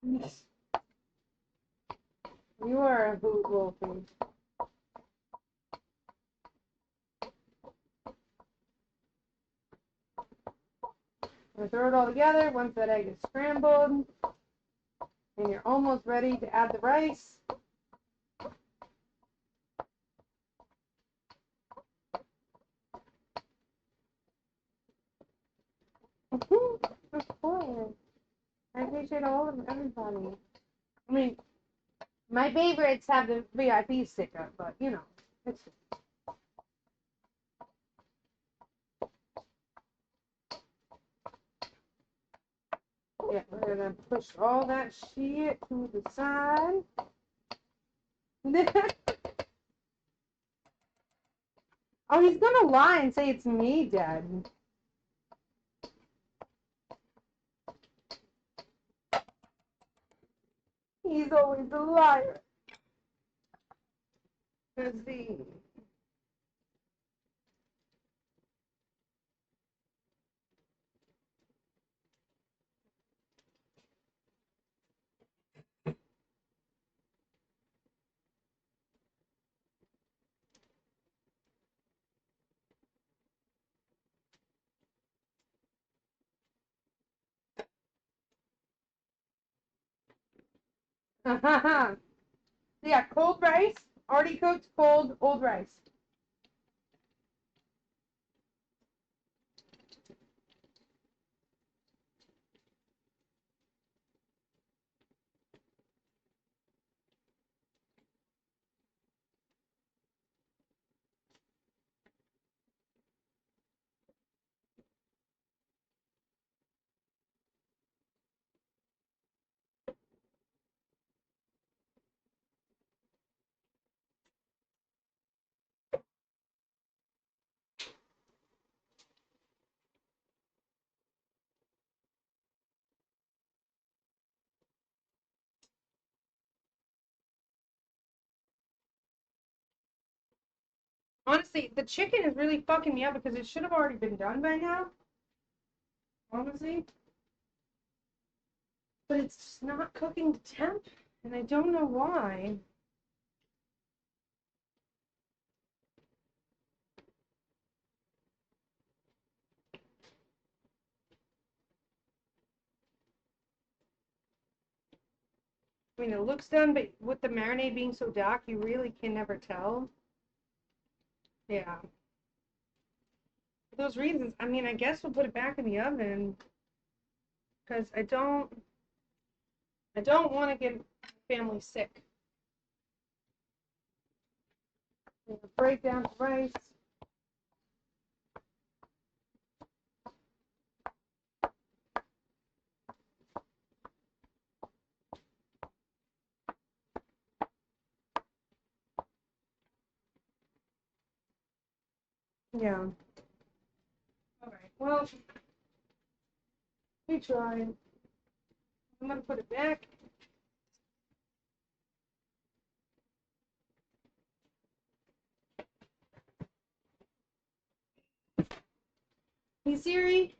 You are a hoot, Wolfie. We'll throw it all together once that egg is scrambled. And you're almost ready to add the rice. Of course. I appreciate all of everybody. I mean, my favorites have the VIP sticker, but you know, it's yeah, we're gonna push all that shit to the side. Oh, he's gonna lie and say it's me, Dad. He's always a liar. Let's see. Yeah, cold rice, already cooked, cold, old rice. Honestly, the chicken is really fucking me up because it should have already been done by now. Honestly. But it's just not cooking to temp, and I don't know why. I mean, it looks done, but with the marinade being so dark, you really can never tell. Yeah. For those reasons, I mean, I guess we'll put it back in the oven because I don't want to get family sick. Break down the rice. Yeah. All right. Well, we tried. I'm gonna put it back. Hey Siri,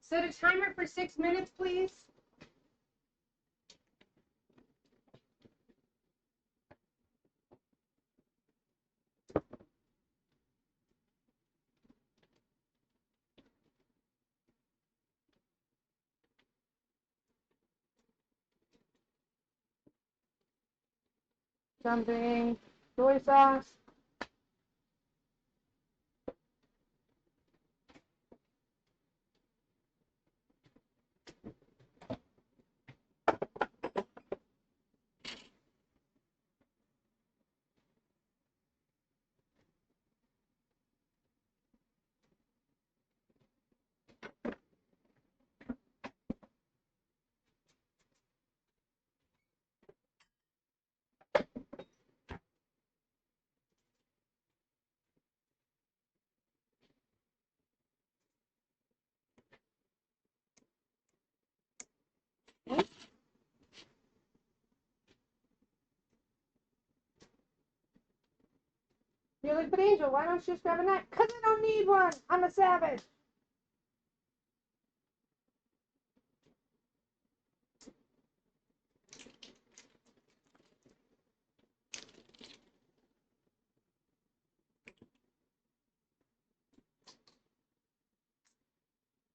set a timer for 6 minutes, please. Dumping soy sauce. You're like, but Angel, why don't you just grab a knife? Because I don't need one. I'm a savage.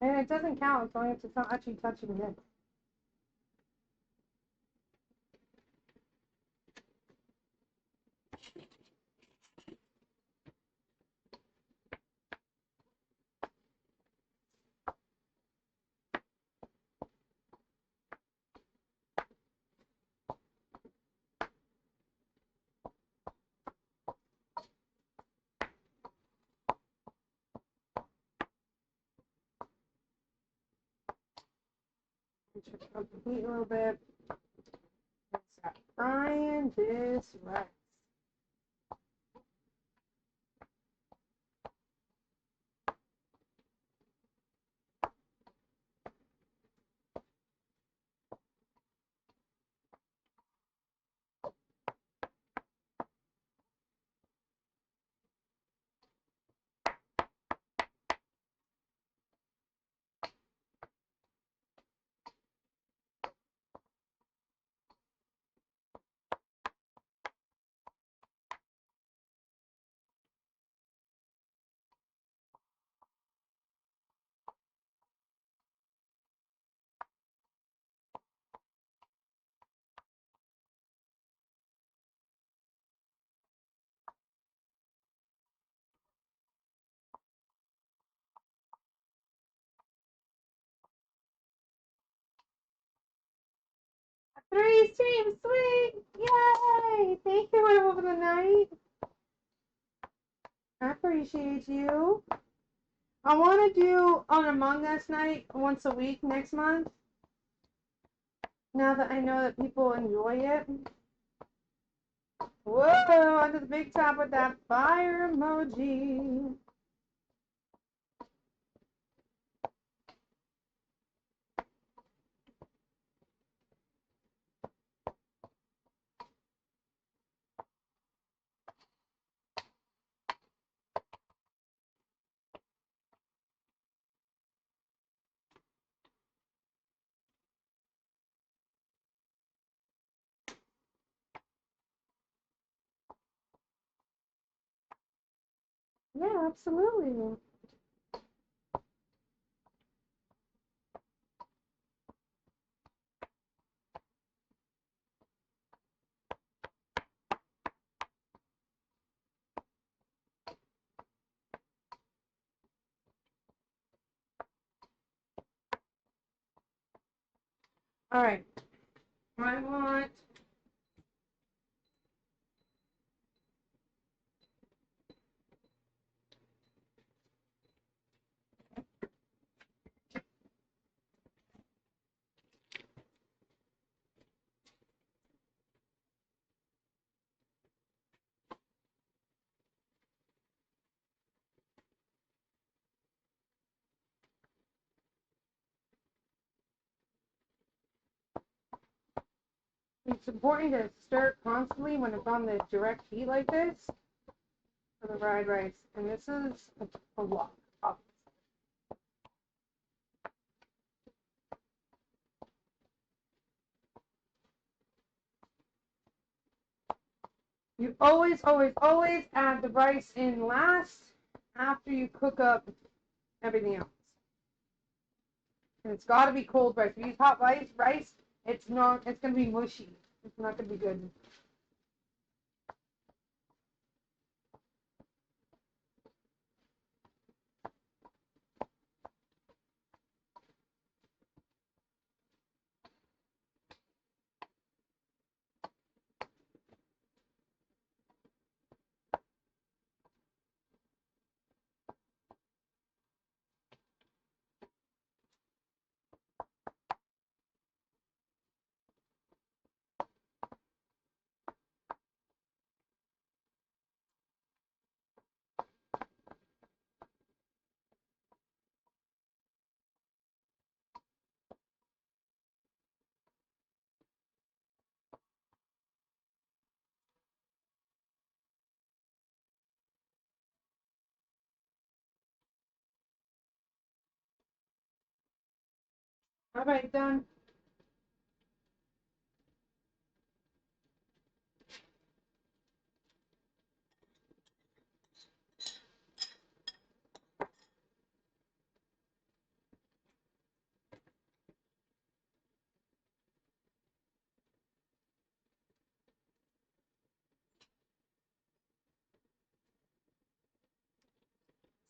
And it doesn't count as long as it's not actually touching it. Check out the heat a little bit. Start frying this rice. 3 streams, sweet! Yay! Thank you, Werewolf of the Night. I appreciate you. I want to do an Among Us night once a week next month. Now that I know that people enjoy it. Whoa, onto the big top with that fire emoji. Yeah, absolutely. All right. I want it's important to stir it constantly when it's on the direct heat like this for the fried rice. And this is a lot. You always, always, always add the rice in last after you cook up everything else. And it's got to be cold rice. If you use hot rice, it's not. It's gonna be mushy. It's not gonna be good. All right, done.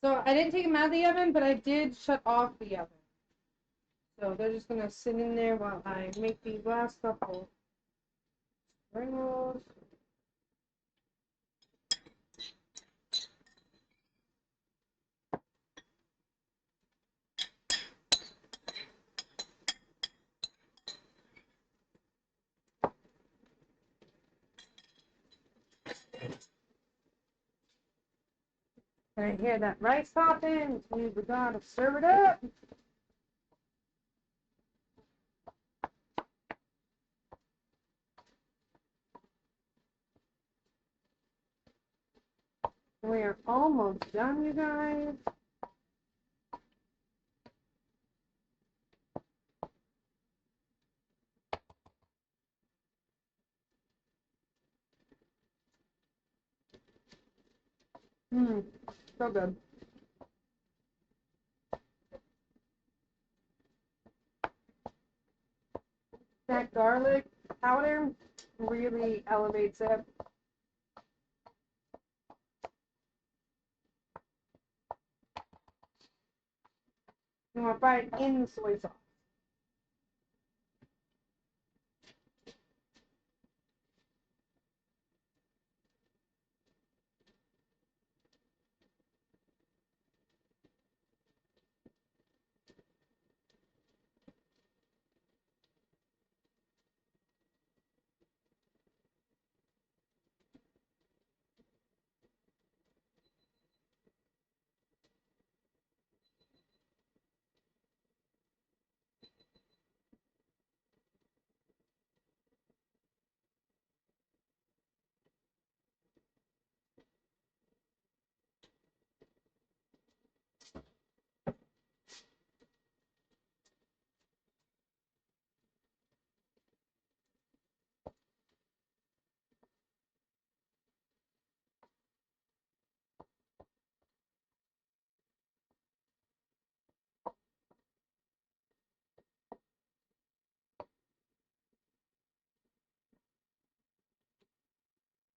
So I didn't take them out of the oven, but I did shut off the oven. So they're just gonna sit in there while I make these last couple spring rolls. And I hear that rice popping, which means we gotta serve it up. We are almost done, you guys. So good. That garlic powder really elevates it. You want to fry it in the soy sauce.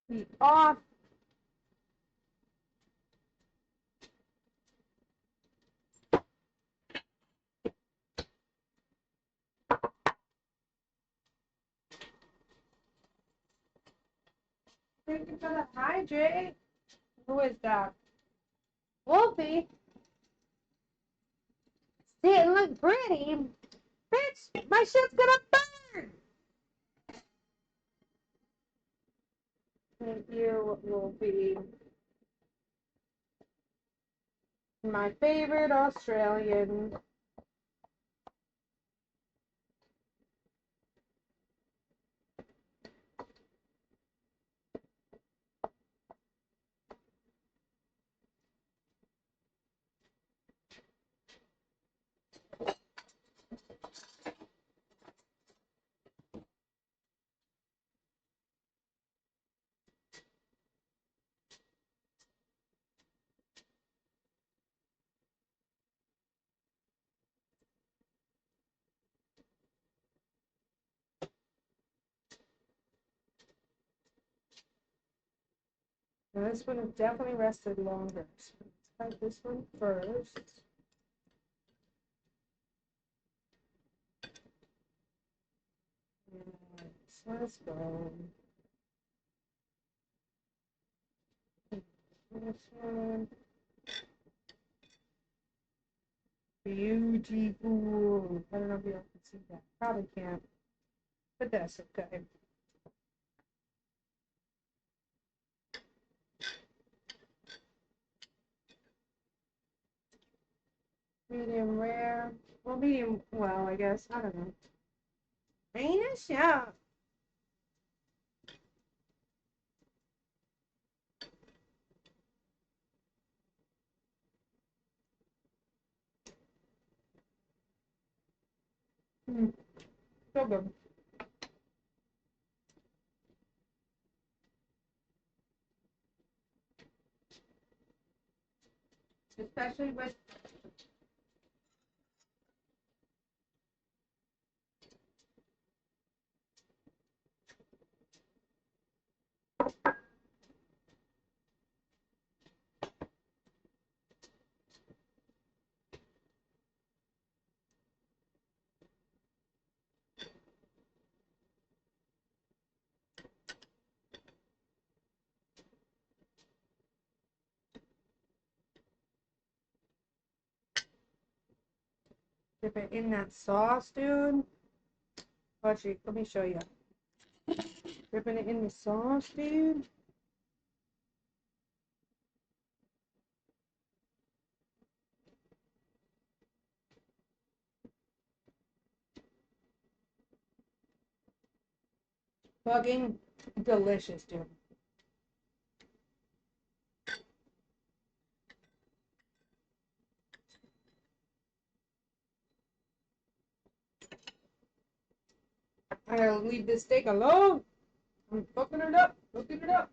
Heat off. Thank you for the hydrate. Who is that? Wolfie. Didn't look pretty. Bitch, my shit's gonna burn. Thank you, Wolfie. My favorite Australian. Now this one definitely rested longer. So let's try this one first. Alright, so let's go. This one. Beautiful. I don't know if you all can see that. Probably can't. But that's okay. Medium rare. Well, medium well, I guess. I don't know. Venus, yeah. So good. Especially with dip it in that sauce, dude. Actually, let me show you. Dipping it in the sauce, dude. Fucking delicious, dude. I gotta leave this steak alone. I'm fucking it up. Cooking it up.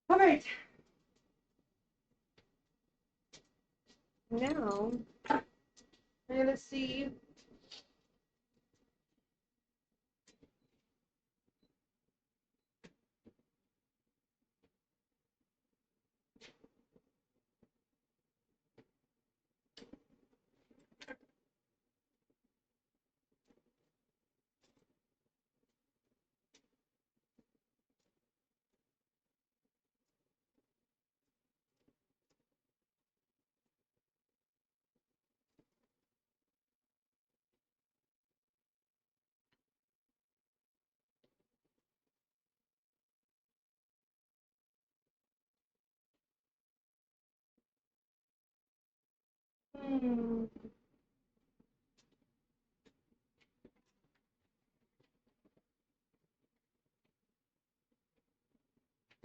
All right. Now, I'm gonna see. Hmm.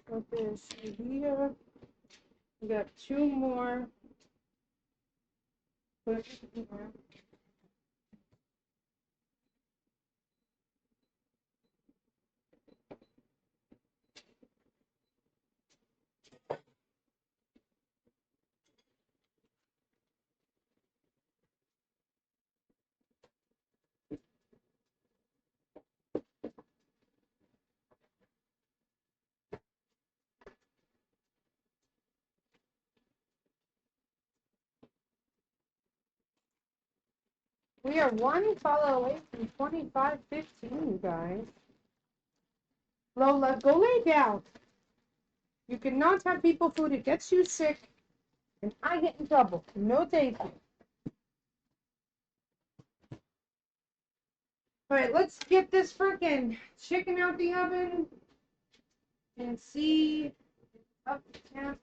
Put this here. We got two more. Put it here. We are one follow away from 25-15, you guys. Lola, go lay down. You cannot have people food. It gets you sick, and I get in trouble. No thank you. Alright, let's get this freaking chicken out the oven and see up the temp.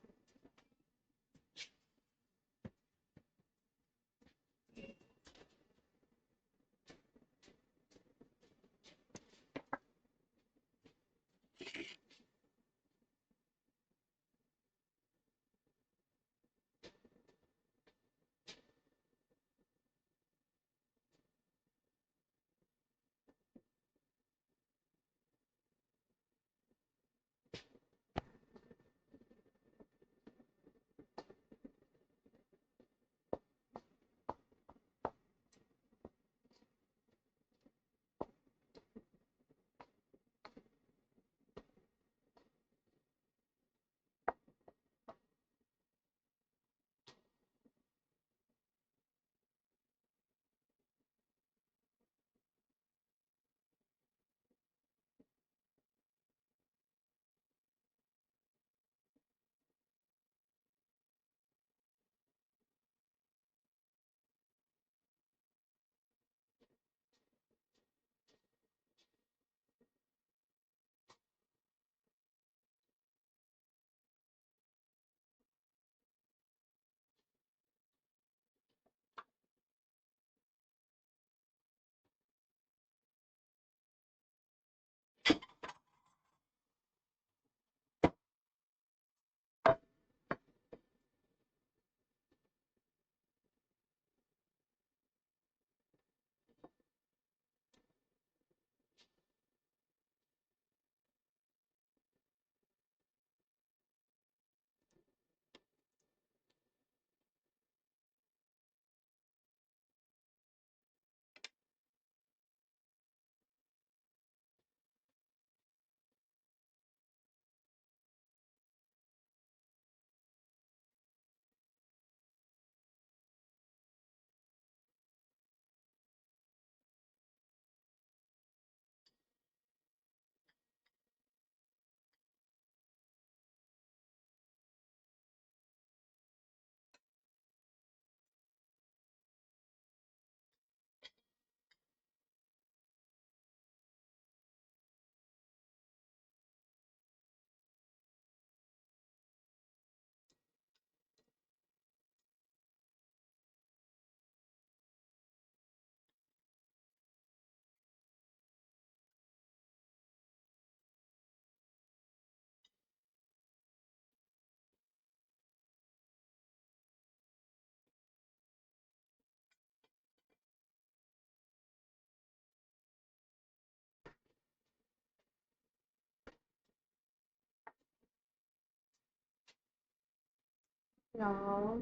No.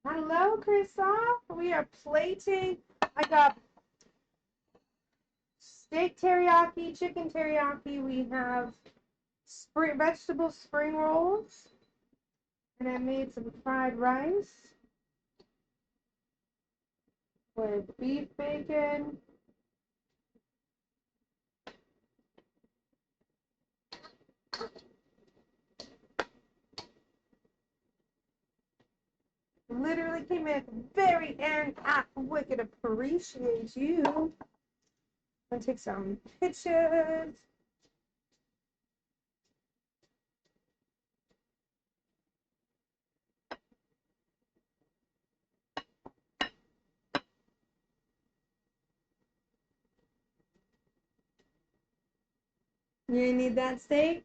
Hello, Christoph. We are plating. I got steak teriyaki, chicken teriyaki. We have vegetable spring rolls. And I made some fried rice with beef bacon. Literally came in at the very end. I wicked appreciate you. I'm gonna take some pictures. You need that steak?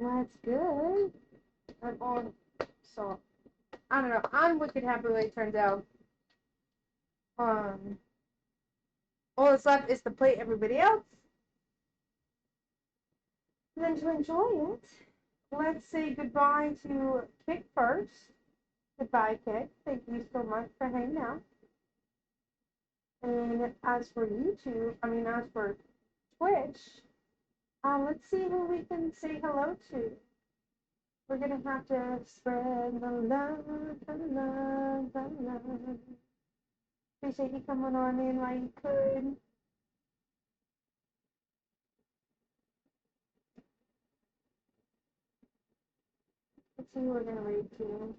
That's good. I'm on. So I don't know. I'm wicked happy the way it turns out. All that's left is to plate everybody else. And then to enjoy it, let's say goodbye to Kick first. Goodbye, Kick. Thank you so much for hanging out. And as for YouTube, as for Twitch, let's see who we can say hello to. We're gonna have to spread the love, the love, the love. Appreciate you coming on in while you could. Let's see who we're gonna read to.